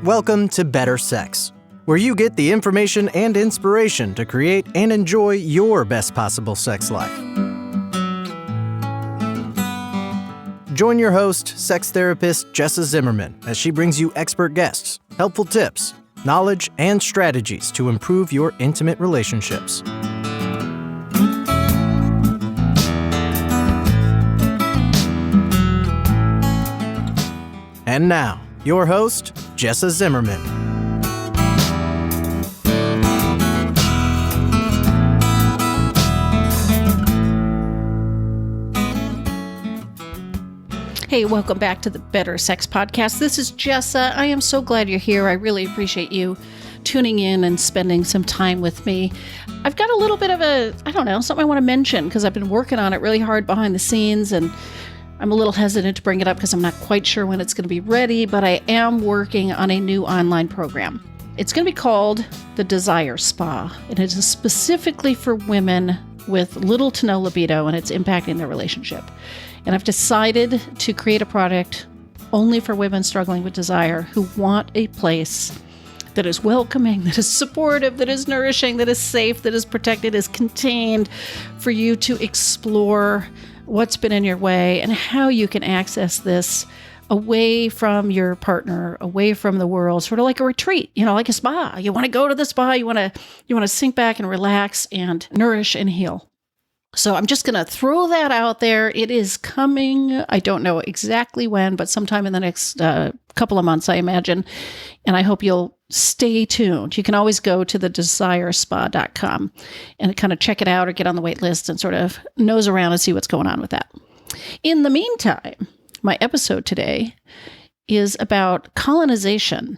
Welcome to Better Sex, where you get the information and inspiration to create and enjoy your best possible sex life. Join your host, sex therapist Jessa Zimmerman, as she brings you expert guests, helpful tips, knowledge, and strategies to improve your intimate relationships. And now, your host, Jessa Zimmerman. Hey, welcome back to the Better Sex Podcast. This is Jessa. I am so glad you're here. I really appreciate you tuning in and spending some time with me. I've got a little bit of something I want to mention because I've been working on it really hard behind the scenes, and I'm a little hesitant to bring it up because I'm not quite sure when it's going to be ready, but I am working on a new online program. It's going to be called the Desire Spa, and it is specifically for women with little to no libido, and it's impacting their relationship. And I've decided to create a product only for women struggling with desire who want a place that is welcoming, that is supportive, that is nourishing, that is safe, that is protected, is contained for you to explore what's been in your way and how you can access this away from your partner, away from the world, sort of like a retreat, like a spa. You want to go to the spa, you want to sink back and relax and nourish and heal. So I'm just going to throw that out there. It is coming. I don't know exactly when, but sometime in the next couple of months, I imagine. And I hope you'll stay tuned. You can always go to thedesirespa.com and kind of check it out or get on the wait list and sort of nose around and see what's going on with that. In the meantime, my episode today is about colonization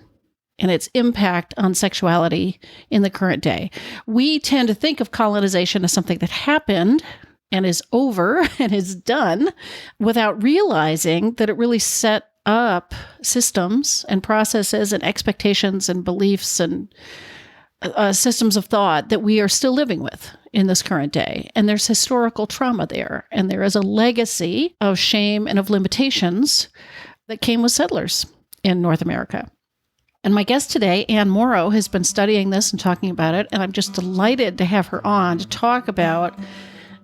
and its impact on sexuality in the current day. We tend to think of colonization as something that happened and is over and is done without realizing that it really set up systems and processes and expectations and beliefs and systems of thought that we are still living with in this current day. And there's historical trauma there. And there is a legacy of shame and of limitations that came with settlers in North America. And my guest today, Mauro, has been studying this and talking about it, and I'm just delighted to have her on to talk about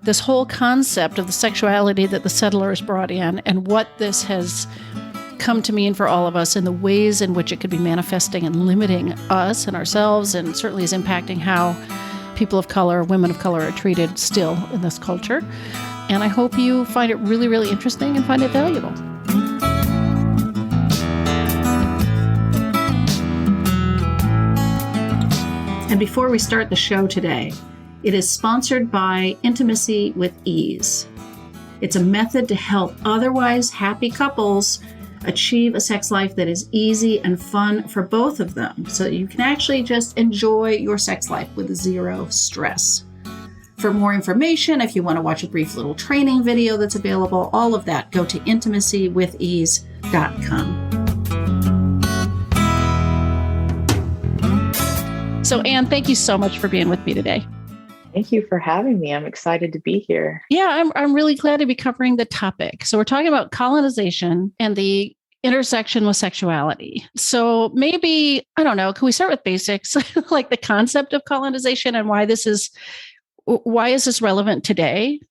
this whole concept of the sexuality that the settlers brought in and what this has come to mean for all of us and the ways in which it could be manifesting and limiting us and ourselves, and certainly is impacting how people of color, women of color are treated still in this culture. And I hope you find it really, really interesting and find it valuable. And before we start the show today, it is sponsored by Intimacy with Ease. It's a method to help otherwise happy couples achieve a sex life that is easy and fun for both of them, so that you can actually just enjoy your sex life with zero stress. For more information, if you want to watch a brief little training video that's available, all of that, go to intimacywithease.com. So, Anne, thank you so much for being with me today. Thank you for having me. I'm excited to be here. Yeah, I'm really glad to be covering the topic. So we're talking about colonization and the intersection with sexuality. So maybe, can we start with basics, like the concept of colonization and why is this relevant today?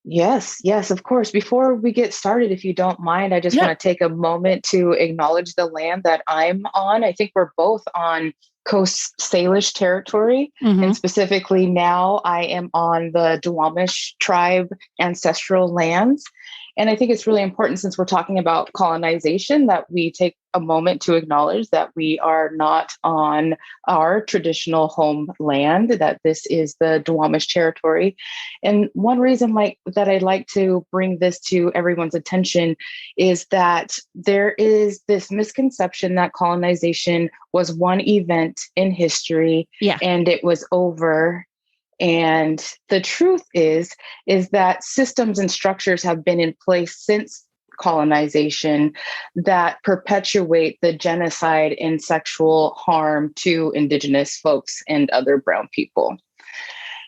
Yes, of course. Before we get started, if you don't mind, I just want to take a moment to acknowledge the land that I'm on. I think we're both on Coast Salish territory. Mm-hmm. And specifically now I am on the Duwamish tribe ancestral lands. And I think it's really important, since we're talking about colonization, that we take a moment to acknowledge that we are not on our traditional homeland, that this is the Duwamish territory. And one reason that I'd like to bring this to everyone's attention is that there is this misconception that colonization was one event in history and it was over. And the truth is that systems and structures have been in place since colonization that perpetuate the genocide and sexual harm to Indigenous folks and other brown people.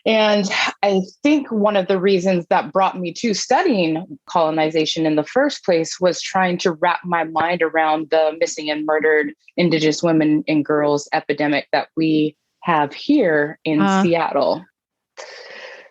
And I think one of the reasons that brought me to studying colonization in the first place was trying to wrap my mind around the missing and murdered Indigenous women and girls epidemic that we have here in Seattle.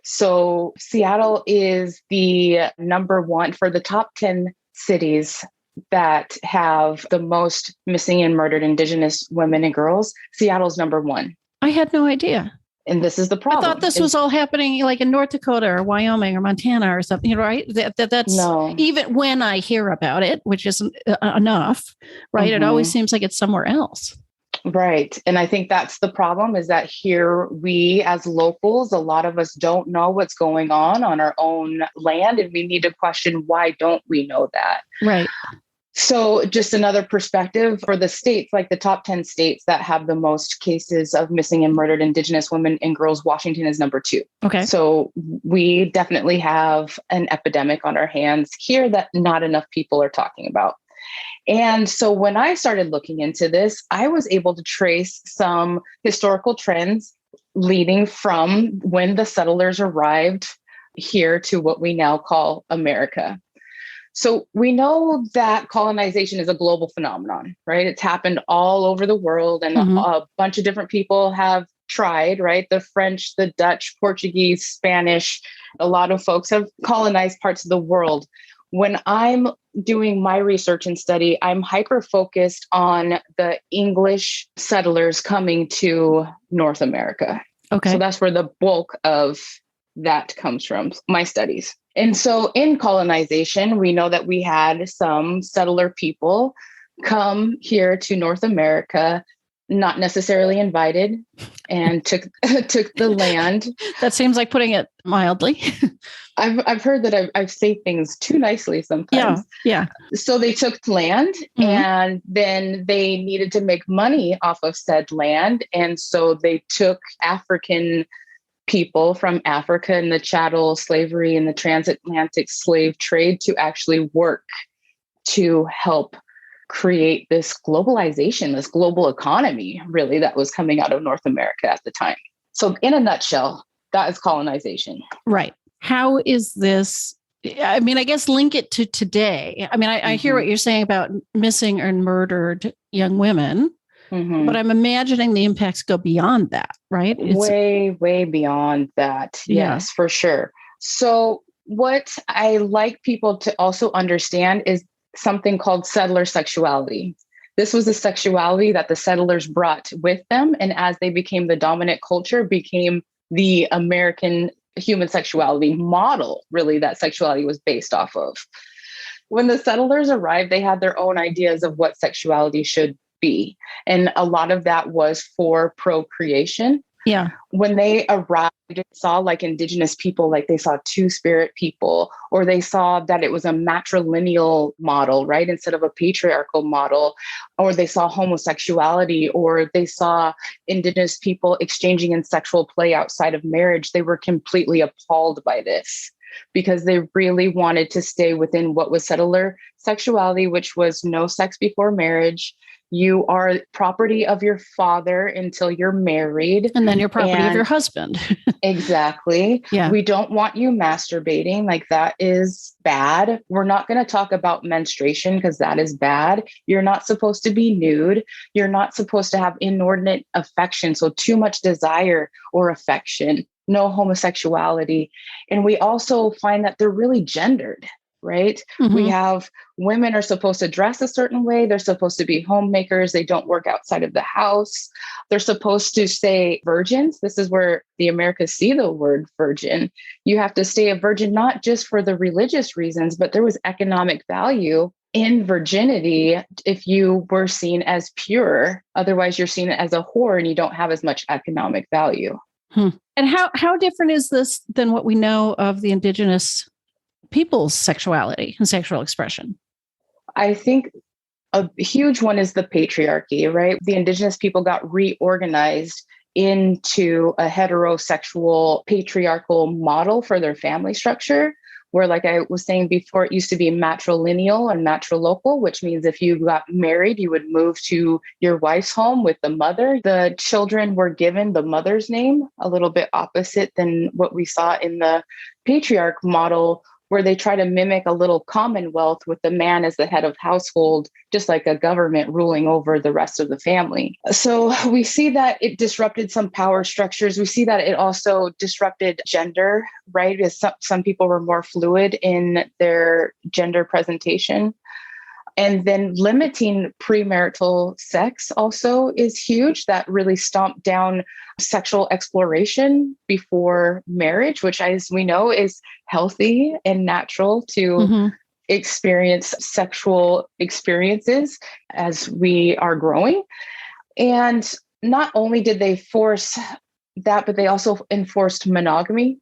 So Seattle is the number one for the top 10 cities that have the most missing and murdered Indigenous women and girls. Seattle's number one. I had no idea. And this is the problem. I thought this was all happening like in North Dakota or Wyoming or Montana or something, right? That's no. Even when I hear about it, which isn't enough, right? It always seems like it's somewhere else. Right. And I think that's the problem, is that here we as locals, a lot of us don't know what's going on our own land. And we need to question, why don't we know that? Right. So just another perspective for the states, like the top 10 states that have the most cases of missing and murdered Indigenous women and girls, Washington is number 2. Okay. So we definitely have an epidemic on our hands here that not enough people are talking about. And so when I started looking into this, I was able to trace some historical trends leading from when the settlers arrived here to what we now call America. So we know that colonization is a global phenomenon, right? It's happened all over the world, and a bunch of different people have tried, right? The French, the Dutch, Portuguese, Spanish, a lot of folks have colonized parts of the world. When I'm doing my research and study, I'm hyper-focused on the English settlers coming to North America. Okay. So that's where the bulk of that comes from, my studies. And so in colonization, we know that we had some settler people come here to North America, not necessarily invited, and took the land. That seems like putting it mildly. I've heard that I say things too nicely sometimes. Yeah. So they took land, and then they needed to make money off of said land. And so they took African people from Africa and the chattel slavery and the transatlantic slave trade to actually work to help create this globalization, this global economy, really, that was coming out of North America at the time. So in a nutshell, that is colonization. Right. How is this? I mean, I guess link it to today. I mean, I hear what you're saying about missing and murdered young women, but I'm imagining the impacts go beyond that, right? Way beyond that. Yes, for sure. So what I like people to also understand is something called settler sexuality. This was a sexuality that the settlers brought with them, and as they became the dominant culture, became the American human sexuality model, really, that sexuality was based off of. When the settlers arrived, they had their own ideas of what sexuality should be. And a lot of that was for procreation. Yeah. When they arrived, they saw like Indigenous people, like they saw two-spirit people, or they saw that it was a matrilineal model, right? Instead of a patriarchal model, or they saw homosexuality, or they saw Indigenous people exchanging in sexual play outside of marriage. They were completely appalled by this because they really wanted to stay within what was settler sexuality, which was no sex before marriage. You are property of your father until you're married. And then you're property of your husband. Exactly. Yeah. We don't want you masturbating. Like, that is bad. We're not going to talk about menstruation because that is bad. You're not supposed to be nude. You're not supposed to have inordinate affection. So too much desire or affection, no homosexuality. And we also find that they're really gendered. Right? We have women are supposed to dress a certain way. They're supposed to be homemakers. They don't work outside of the house. They're supposed to stay virgins. This is where the Americans see the word virgin. You have to stay a virgin, not just for the religious reasons, but there was economic value in virginity if you were seen as pure. Otherwise, you're seen as a whore and you don't have as much economic value. And how different is this than what we know of the Indigenous people's sexuality and sexual expression? I think a huge one is the patriarchy, right? The Indigenous people got reorganized into a heterosexual patriarchal model for their family structure, where, like I was saying before, it used to be matrilineal and matrilocal, which means if you got married, you would move to your wife's home with the mother. The children were given the mother's name, a little bit opposite than what we saw in the patriarch model, where they try to mimic a little commonwealth with the man as the head of household, just like a government ruling over the rest of the family. So we see that it disrupted some power structures. We see that it also disrupted gender, right? Because some people were more fluid in their gender presentation. And then limiting premarital sex also is huge. That really stomped down sexual exploration before marriage, which, as we know, is healthy and natural to experience sexual experiences as we are growing. And not only did they force that, but they also enforced monogamy.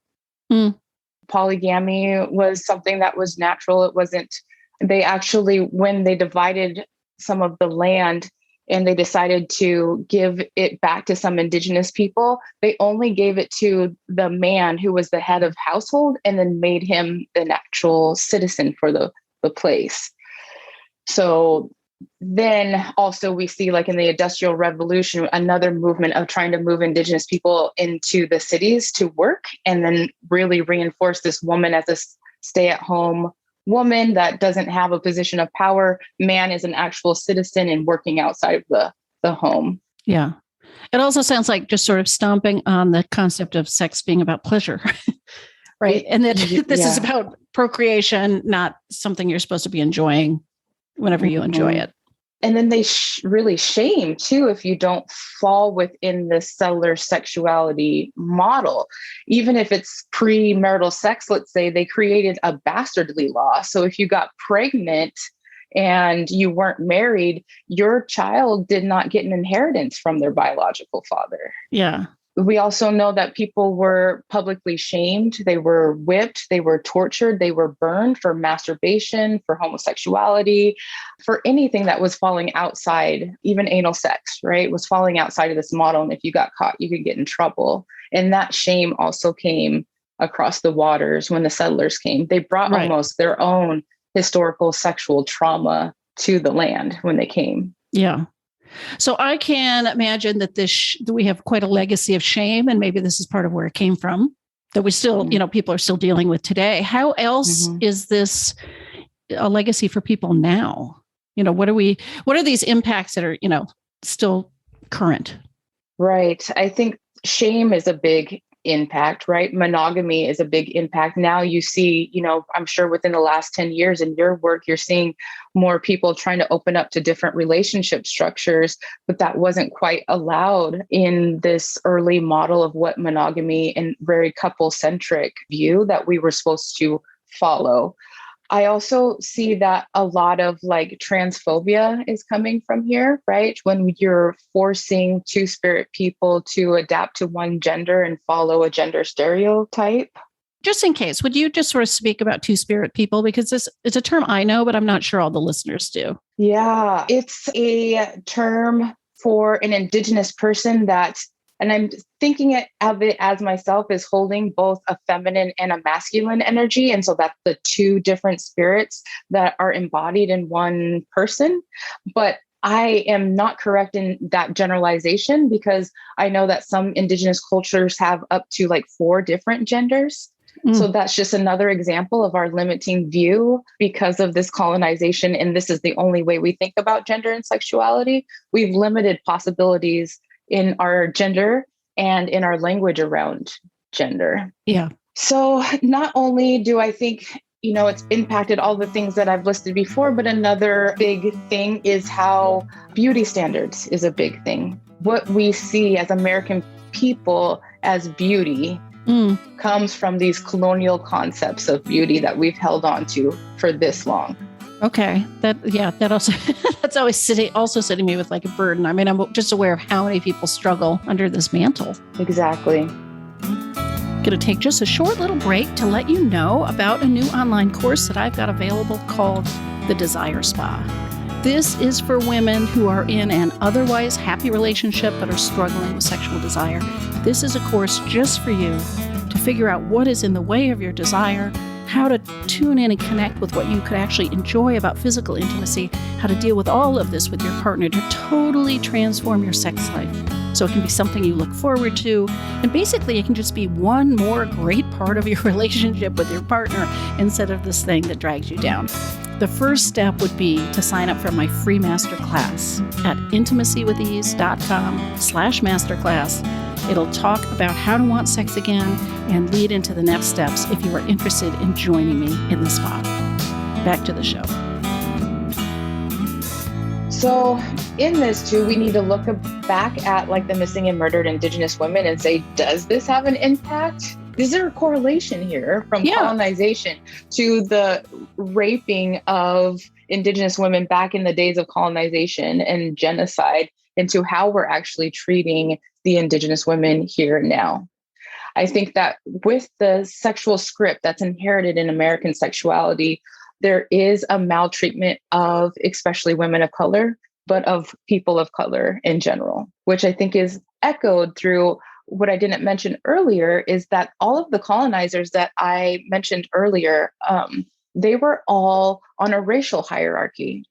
Polygamy was something that was natural. It wasn't. They actually, when they divided some of the land and they decided to give it back to some indigenous people, they only gave it to the man who was the head of household and then made him the natural citizen for the place. So then also we see, like in the Industrial Revolution, another movement of trying to move indigenous people into the cities to work, and then really reinforce this woman as a stay-at-home woman that doesn't have a position of power. Man is an actual citizen and working outside of the home. Yeah. It also sounds like just sort of stomping on the concept of sex being about pleasure, right? And that this is about procreation, not something you're supposed to be enjoying whenever you enjoy it. And then they really shame too if you don't fall within the settler sexuality model. Even if it's premarital sex, let's say, they created a bastardly law. So if you got pregnant and you weren't married, your child did not get an inheritance from their biological father. Yeah. We also know that people were publicly shamed. They were whipped, they were tortured, they were burned for masturbation, for homosexuality, for anything that was falling outside, even anal sex, right? Was falling outside of this model. And if you got caught, you could get in trouble. And that shame also came across the waters when the settlers came. They brought almost their own historical sexual trauma to the land when they came. Yeah. So I can imagine that we have quite a legacy of shame, and maybe this is part of where it came from, that we still, people are still dealing with today. How else is this a legacy for people now? What are these impacts that are, still current? Right. I think shame is a big impact, right? Monogamy is a big impact. Now you see, I'm sure within the last 10 years in your work, you're seeing more people trying to open up to different relationship structures, but that wasn't quite allowed in this early model of what monogamy and very couple-centric view that we were supposed to follow. I also see that a lot of transphobia is coming from here, right? When you're forcing two-spirit people to adapt to one gender and follow a gender stereotype. Just in case, would you just sort of speak about two-spirit people? Because this is a term I know, but I'm not sure all the listeners do. Yeah, it's a term for an indigenous person and I'm thinking of it as myself as holding both a feminine and a masculine energy. And so that's the two different spirits that are embodied in one person. But I am not correct in that generalization, because I know that some indigenous cultures have up to 4 different genders. So that's just another example of our limiting view because of this colonization. And this is the only way we think about gender and sexuality. We've limited possibilities in our gender and in our language around gender. Yeah. So not only do I think, it's impacted all the things that I've listed before, but another big thing is how beauty standards is a big thing. What we see as American people as beauty comes from these colonial concepts of beauty that we've held on to for this long. Okay. That also, that's always sitting me with a burden. I mean, I'm just aware of how many people struggle under this mantle. Exactly. Going to take just a short little break to let you know about a new online course that I've got available called The Desire Spa. This is for women who are in an otherwise happy relationship but are struggling with sexual desire. This is a course just for you to figure out what is in the way of your desire how to tune in and connect with what you could actually enjoy about physical intimacy, how to deal with all of this with your partner to totally transform your sex life. So it can be something you look forward to. And basically, it can just be one more great part of your relationship with your partner instead of this thing that drags you down. The first step would be to sign up for my free masterclass at intimacywithEase.com/masterclass. It'll talk about how to want sex again and lead into the next steps if you are interested in joining me in the spa. Back to the show. So in this too, we need to look back at like the missing and murdered Indigenous women and say, does this have an impact? Is there a correlation here from colonization to the raping of Indigenous women back in the days of colonization and genocide into how we're actually treating the Indigenous women here now? I think that with the sexual script that's inherited in American sexuality, there is a maltreatment of especially women of color, but of people of color in general, which I think is echoed through what I didn't mention earlier, is that all of the colonizers that I mentioned earlier, they were all on a racial hierarchy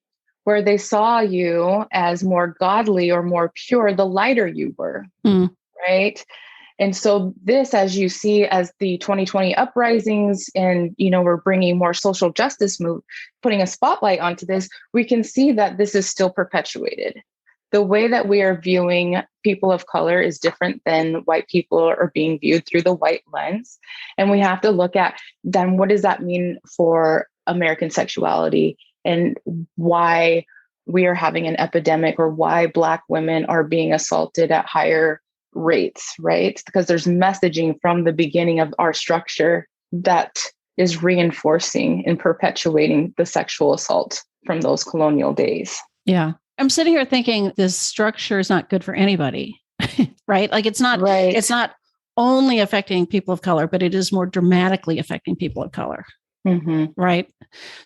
where they saw you as more godly or more pure, the lighter you were, right? And so this, as you see, as the 2020 uprisings and, we're bringing more social justice move, putting a spotlight onto this, we can see that this is still perpetuated. The way that we are viewing people of color is different than white people are being viewed through the white lens. And we have to look at then what does that mean for American sexuality and why we are having an epidemic or why Black women are being assaulted at higher rates, right? Because there's messaging from the beginning of our structure that is reinforcing and perpetuating the sexual assault from those colonial days. Yeah. I'm sitting here thinking this structure is not good for anybody, right? Like it's not only affecting people of color, but it is more dramatically affecting people of color. Right.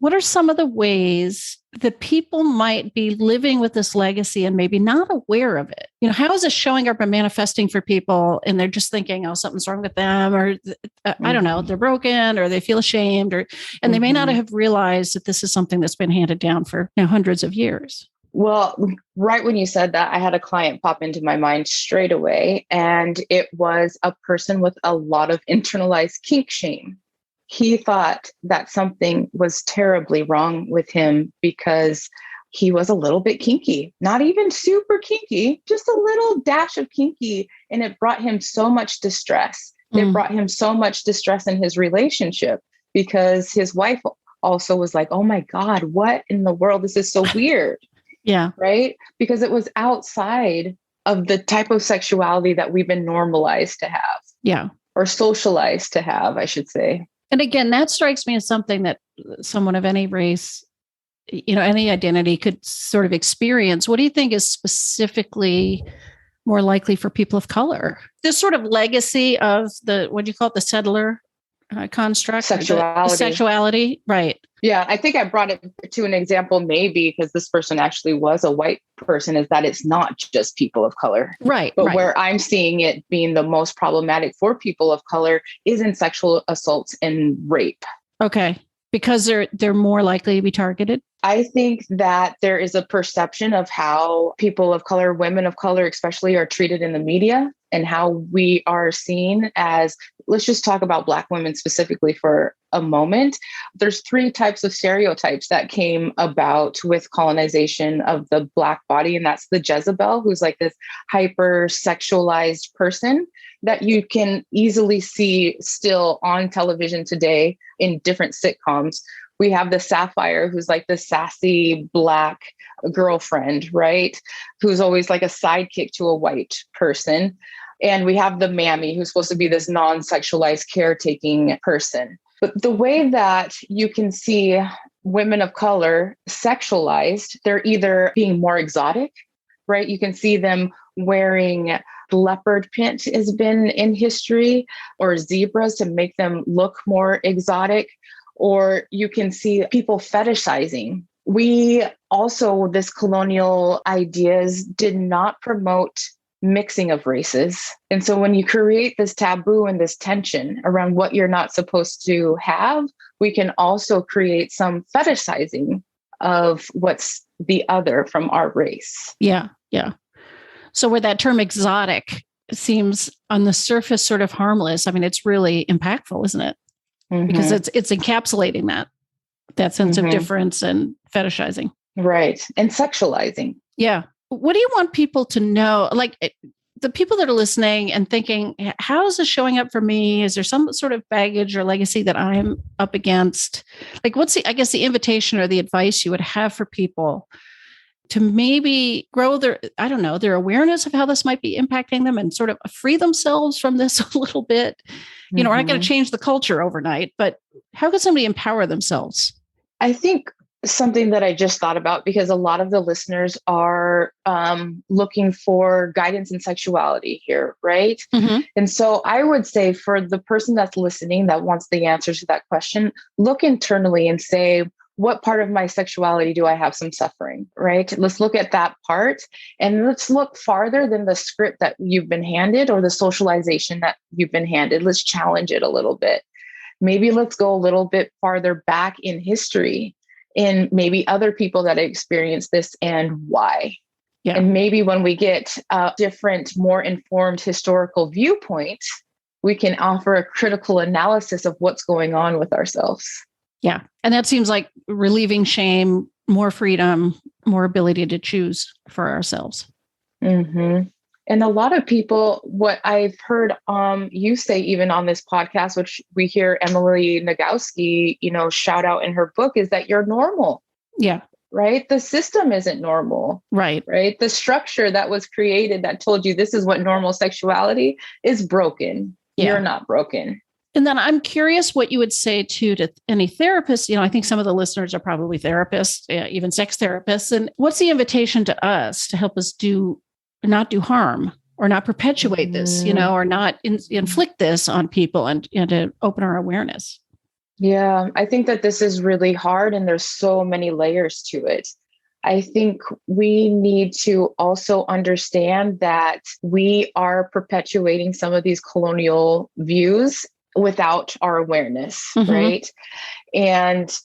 What are some of the ways that people might be living with this legacy and maybe not aware of it? How is it showing up and manifesting for people and they're just thinking, oh, something's wrong with them, or I don't know, they're broken or they feel ashamed, and they may not have realized that this is something that's been handed down for hundreds of years. Well, right when you said that, I had a client pop into my mind straight away, and it was a person with a lot of internalized kink shame. He thought that something was terribly wrong with him because he was a little bit kinky, not even super kinky, just a little dash of kinky. And it brought him so much distress. It brought him so much distress in his relationship because his wife also was like, oh my God, what in the world? This is so weird. Yeah. Right. Because it was outside of the type of sexuality that we've been normalized to have. Yeah. Or socialized to have, I should say. And again, that strikes me as something that someone of any race, any identity could sort of experience. What do you think is specifically more likely for people of color? This sort of legacy of what do you call it? The settler construct? Sexuality. Right. Yeah. I think I brought it to an example, maybe because this person actually was a white person, is that it's not just people of color. Right. But where I'm seeing it being the most problematic for people of color is in sexual assaults and rape. Okay. Because they're more likely to be targeted? I think that there is a perception of how people of color, women of color especially, are treated in the media and how we are seen as, let's just talk about Black women specifically for a moment. There's 3 types of stereotypes that came about with colonization of the Black body. And that's the Jezebel, who's like this hyper sexualized person that you can easily see still on television today in different sitcoms. We have the Sapphire, who's like the sassy Black girlfriend, right? Who's always like a sidekick to a white person. And we have the Mammy, who's supposed to be this non-sexualized caretaking person. But the way that you can see women of color sexualized, they're either being more exotic, right? You can see them wearing leopard print has been in history, or zebras to make them look more exotic. Or you can see people fetishizing. We also, this colonial ideas did not promote mixing of races. And so when you create this taboo and this tension around what you're not supposed to have, we can also create some fetishizing of what's the other from our race. Yeah. Yeah. So where that term exotic seems on the surface sort of harmless, I mean, it's really impactful, isn't it? Because it's encapsulating that sense of difference and fetishizing. Right. And sexualizing. Yeah. What do you want people to know? Like the people that are listening and thinking, how is this showing up for me? Is there some sort of baggage or legacy that I'm up against? Like, what's the invitation or the advice you would have for people to maybe grow their awareness of how this might be impacting them and sort of free themselves from this a little bit? We're not going to change the culture overnight, but how can somebody empower themselves? I think something that I just thought about, because a lot of the listeners are looking for guidance in sexuality here, right? And so I would say for the person that's listening that wants the answer to that question, look internally and say, what part of my sexuality do I have some suffering, right? Let's look at that part, and let's look farther than the script that you've been handed or the socialization that you've been handed. Let's challenge it a little bit. Maybe let's go a little bit farther back in history, in maybe other people that experienced this and why. Yeah. And maybe when we get a different, more informed historical viewpoint, we can offer a critical analysis of what's going on with ourselves. Yeah. And that seems like relieving shame, more freedom, more ability to choose for ourselves. And a lot of people, what I've heard you say, even on this podcast, which we hear Emily Nagoski, shout out in her book, is that you're normal. Yeah. Right. The system isn't normal. Right. Right. The structure that was created that told you this is what normal sexuality is broken. Yeah. You're not broken. And then I'm curious what you would say to any therapist. I think some of the listeners are probably therapists, even sex therapists. And what's the invitation to us to help us not do harm or not perpetuate this, or not inflict this on people and to open our awareness? Yeah, I think that this is really hard and there's so many layers to it. I think we need to also understand that we are perpetuating some of these colonial views without our awareness, right? And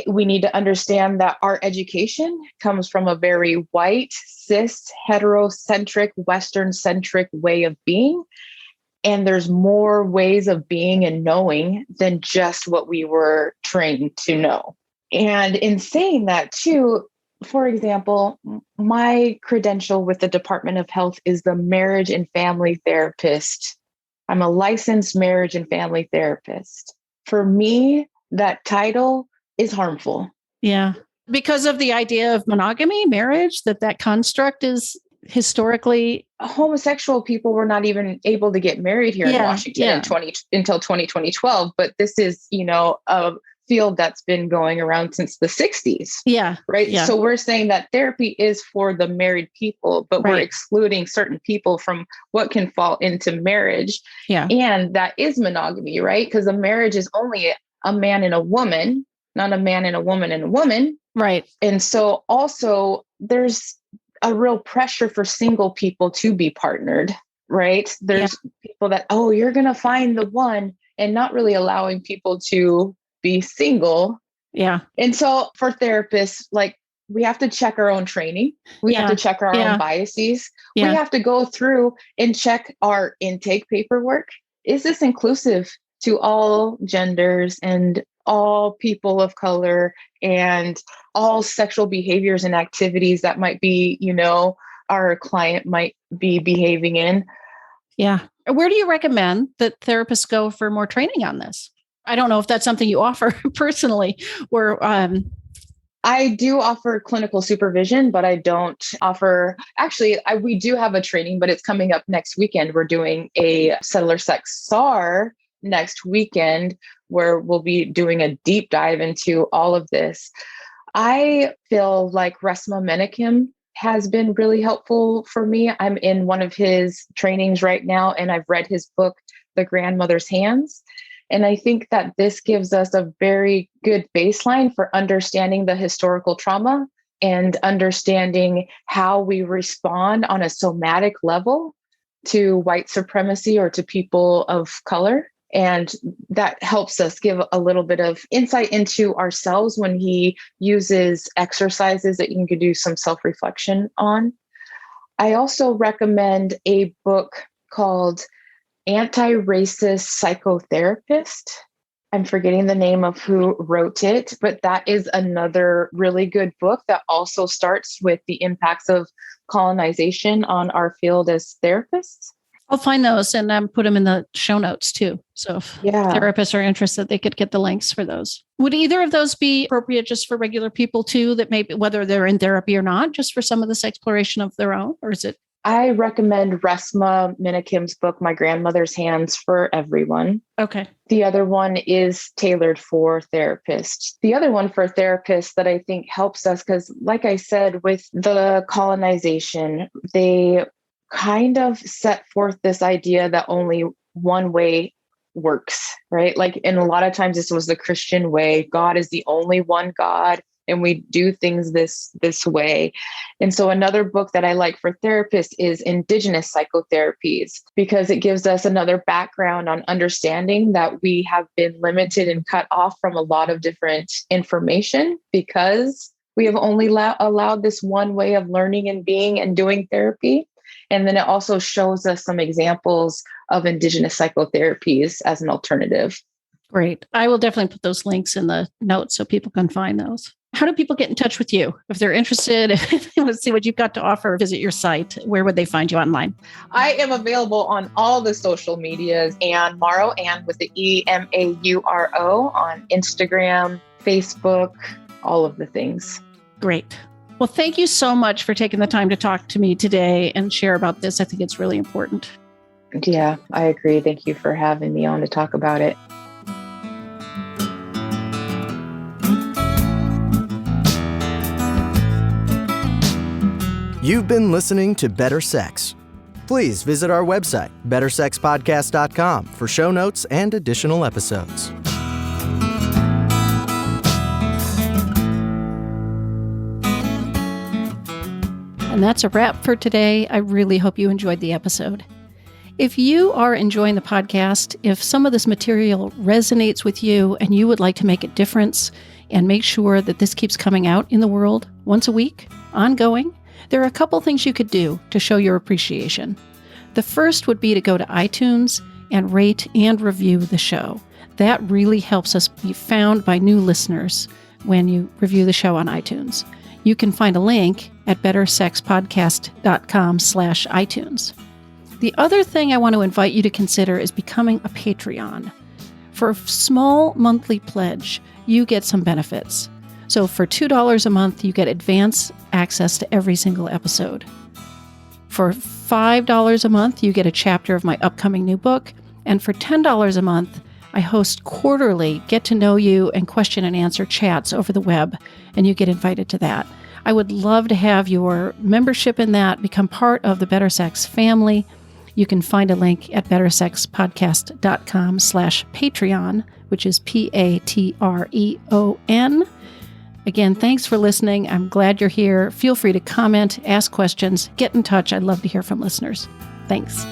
we need to understand that our education comes from a very white, cis, heterocentric, Western-centric way of being. And there's more ways of being and knowing than just what we were trained to know. And in saying that too, for example, my credential with the Department of Health is the marriage and family therapist. I'm a licensed marriage and family therapist. For me, that title is harmful. Yeah. Because of the idea of monogamy, marriage, that construct is historically. Homosexual people were not even able to get married here in Washington until 2012. But this is, a field that's been going around since the 60s. Yeah. Right. Yeah. So we're saying that therapy is for the married people, but we're excluding certain people from what can fall into marriage. Yeah. And that is monogamy, right? Because a marriage is only a man and a woman, not a man and a woman and a woman. Right. And so also there's a real pressure for single people to be partnered, right? There's people that, you're going to find the one, and not really allowing people to be single. Yeah. And so for therapists, we have to check our own training. We have to check our own biases. Yeah. We have to go through and check our intake paperwork. Is this inclusive to all genders and all people of color and all sexual behaviors and activities that might be, our client might be behaving in? Yeah. Where do you recommend that therapists go for more training on this? I don't know if that's something you offer personally, or I do offer clinical supervision, but I don't offer, we do have a training, but it's coming up next weekend. We're doing a settler sex SAR next weekend, where we'll be doing a deep dive into all of this. I feel like Resma Menakem has been really helpful for me. I'm in one of his trainings right now, and I've read his book, The Grandmother's Hands. And I think that this gives us a very good baseline for understanding the historical trauma and understanding how we respond on a somatic level to white supremacy or to people of color. And that helps us give a little bit of insight into ourselves when he uses exercises that you can do some self-reflection on. I also recommend a book called Anti-Racist Psychotherapist. I'm forgetting the name of who wrote it, but that is another really good book that also starts with the impacts of colonization on our field as therapists. I'll find those and put them in the show notes too. So if therapists are interested, they could get the links for those. Would either of those be appropriate just for regular people too, that maybe whether they're in therapy or not, just for some of this exploration of their own, or is it? I recommend Resmaa Menakem's book, My Grandmother's Hands, for everyone. Okay. The other one is tailored for therapists. The other one for therapists that I think helps us, because like I said, with the colonization, they kind of set forth this idea that only one way works, right? Like, and a lot of times this was the Christian way. God is the only one God, and we do things this way. And so another book that I like for therapists is Indigenous Psychotherapies, because it gives us another background on understanding that we have been limited and cut off from a lot of different information because we have only allowed this one way of learning and being and doing therapy. And then it also shows us some examples of Indigenous psychotherapies as an alternative. Great. I will definitely put those links in the notes so people can find those. How do people get in touch with you? If they're interested, if they want to see what you've got to offer, visit your site, where would they find you online? I am available on all the social medias, and Mauro, and with the EMAURO on Instagram, Facebook, all of the things. Great. Well, thank you so much for taking the time to talk to me today and share about this. I think it's really important. Yeah, I agree. Thank you for having me on to talk about it. You've been listening to Better Sex. Please visit our website, bettersexpodcast.com, for show notes and additional episodes. And that's a wrap for today. I really hope you enjoyed the episode. If you are enjoying the podcast, if some of this material resonates with you and you would like to make a difference and make sure that this keeps coming out in the world once a week, ongoing, there are a couple things you could do to show your appreciation. The first would be to go to iTunes and rate and review the show. That really helps us be found by new listeners when you review the show on iTunes. You can find a link at bettersexpodcast.com/iTunes. The other thing I want to invite you to consider is becoming a Patreon. For a small monthly pledge, you get some benefits. So for $2 a month, you get advance access to every single episode. For $5 a month, you get a chapter of my upcoming new book. And for $10 a month, I host quarterly get-to-know-you and question-and-answer chats over the web, and you get invited to that. I would love to have your membership in that, become part of the Better Sex family. You can find a link at bettersexpodcast.com/Patreon, which is Patreon. Again, thanks for listening. I'm glad you're here. Feel free to comment, ask questions, get in touch. I'd love to hear from listeners. Thanks.